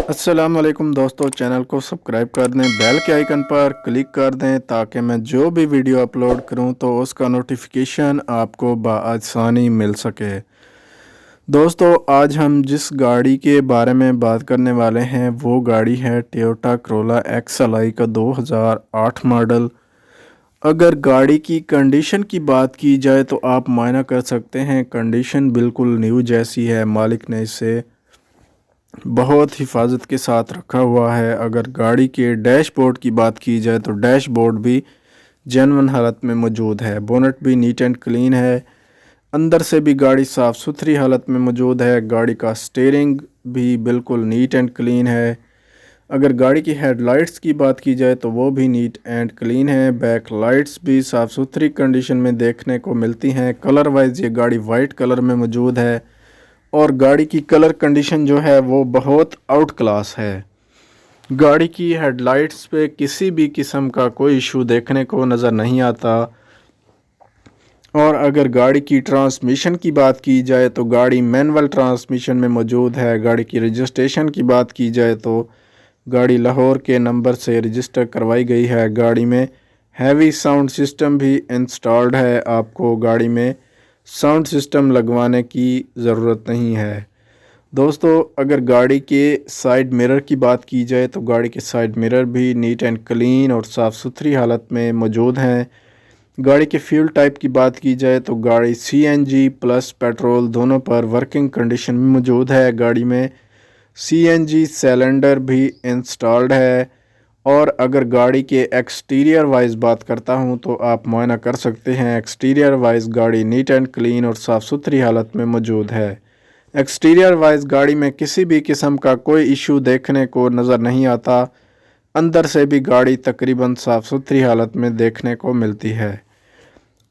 अस्सलाम वालेकुम दोस्तों, चैनल को सब्सक्राइब कर दें, बेल के आइकन पर क्लिक कर दें ताकि मैं जो भी वीडियो अपलोड करूं तो उसका नोटिफिकेशन आपको बआसानी मिल सके। दोस्तों, आज हम जिस गाड़ी के बारे में बात करने वाले हैं वो गाड़ी है टोयोटा करोला XLI का 2008 मॉडल। अगर गाड़ी की कंडीशन की बात की जाए तो आप मायना कर सकते हैं कंडीशन बिल्कुल न्यू जैसी है। मालिक ने इसे बहुत हिफाजत के साथ रखा हुआ है। अगर गाड़ी के डैशबोर्ड की बात की जाए तो डैशबोर्ड भी जेन्युइन हालत में मौजूद है। बोनट भी नीट एंड क्लीन है। अंदर से भी गाड़ी साफ़ सुथरी हालत में मौजूद है। गाड़ी का स्टीयरिंग भी बिल्कुल नीट एंड क्लीन है। अगर गाड़ी की हेडलाइट्स की बात की जाए तो वो भी नीट एंड क्लीन है। बैक लाइट्स भी साफ़ सुथरी कंडीशन में देखने को मिलती हैं। कलर वाइज ये गाड़ी वाइट कलर में मौजूद है और गाड़ी की कलर कंडीशन जो है वो बहुत आउट क्लास है। गाड़ी की हेडलाइट्स पे किसी भी किस्म का कोई इशू देखने को नज़र नहीं आता। और अगर गाड़ी की ट्रांसमिशन की बात की जाए तो गाड़ी मैनुअल ट्रांसमिशन में मौजूद है। गाड़ी की रजिस्ट्रेशन की बात की जाए तो गाड़ी लाहौर के नंबर से रजिस्टर करवाई गई है। गाड़ी में हैवी साउंड सिस्टम भी इंस्टॉल्ड है। आपको गाड़ी में साउंड सिस्टम लगवाने की ज़रूरत नहीं है। दोस्तों, अगर गाड़ी के साइड मिरर की बात की जाए तो गाड़ी के साइड मिरर भी नीट एंड क्लीन और साफ़ सुथरी हालत में मौजूद हैं। गाड़ी के फ्यूल टाइप की बात की जाए तो गाड़ी CNG प्लस पेट्रोल दोनों पर वर्किंग कंडीशन में मौजूद है। गाड़ी में CNG सिलेंडर भी इंस्टॉल्ड है। और अगर गाड़ी के एक्सटीरियर वाइज बात करता हूं तो आप मुआयना कर सकते हैं। एक्सटीरियर वाइज गाड़ी नीट एंड क्लीन और साफ़ सुथरी हालत में मौजूद है। एक्सटीरियर वाइज गाड़ी में किसी भी किस्म का कोई इशू देखने को नज़र नहीं आता। अंदर से भी गाड़ी तकरीबन साफ़ सुथरी हालत में देखने को मिलती है।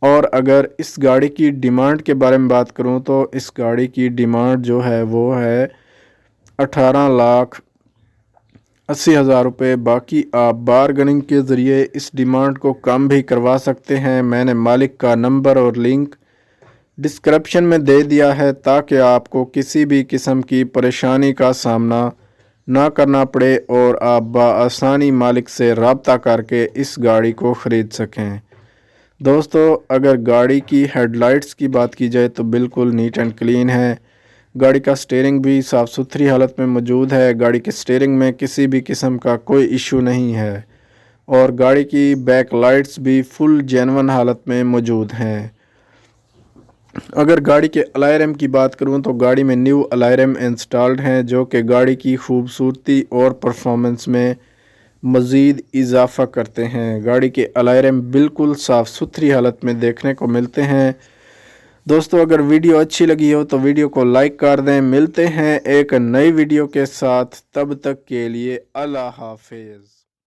और अगर इस गाड़ी की डिमांड के बारे में बात करूं तो इस गाड़ी की डिमांड जो है वो है 18,80,000 रुपये। बाकी आप बारगेनिंग के ज़रिए इस डिमांड को कम भी करवा सकते हैं। मैंने मालिक का नंबर और लिंक डिस्क्रिप्शन में दे दिया है ताकि आपको किसी भी किस्म की परेशानी का सामना ना करना पड़े और आप बआसानी मालिक से रब्ता करके इस गाड़ी को ख़रीद सकें। दोस्तों, अगर गाड़ी की हेडलाइट्स की बात की जाए तो बिल्कुल नीट एंड क्लीन है। गाड़ी का स्टीयरिंग भी साफ़ सुथरी हालत में मौजूद है। गाड़ी के स्टीयरिंग में किसी भी किस्म का कोई इशू नहीं है। और गाड़ी की बैक लाइट्स भी फुल जेन्युइन हालत में मौजूद हैं। अगर गाड़ी के अलार्म की बात करूं तो गाड़ी में न्यू अलार्म इंस्टॉल्ड हैं जो कि गाड़ी की खूबसूरती और परफॉर्मेंस में मज़ीद इजाफ़ा करते हैं। गाड़ी के अलार्म बिल्कुल साफ़ सुथरी हालत में देखने को मिलते हैं। दोस्तों, अगर वीडियो अच्छी लगी हो तो वीडियो को लाइक कर दें। मिलते हैं एक नई वीडियो के साथ, तब तक के लिए अल्लाह हाफिज़।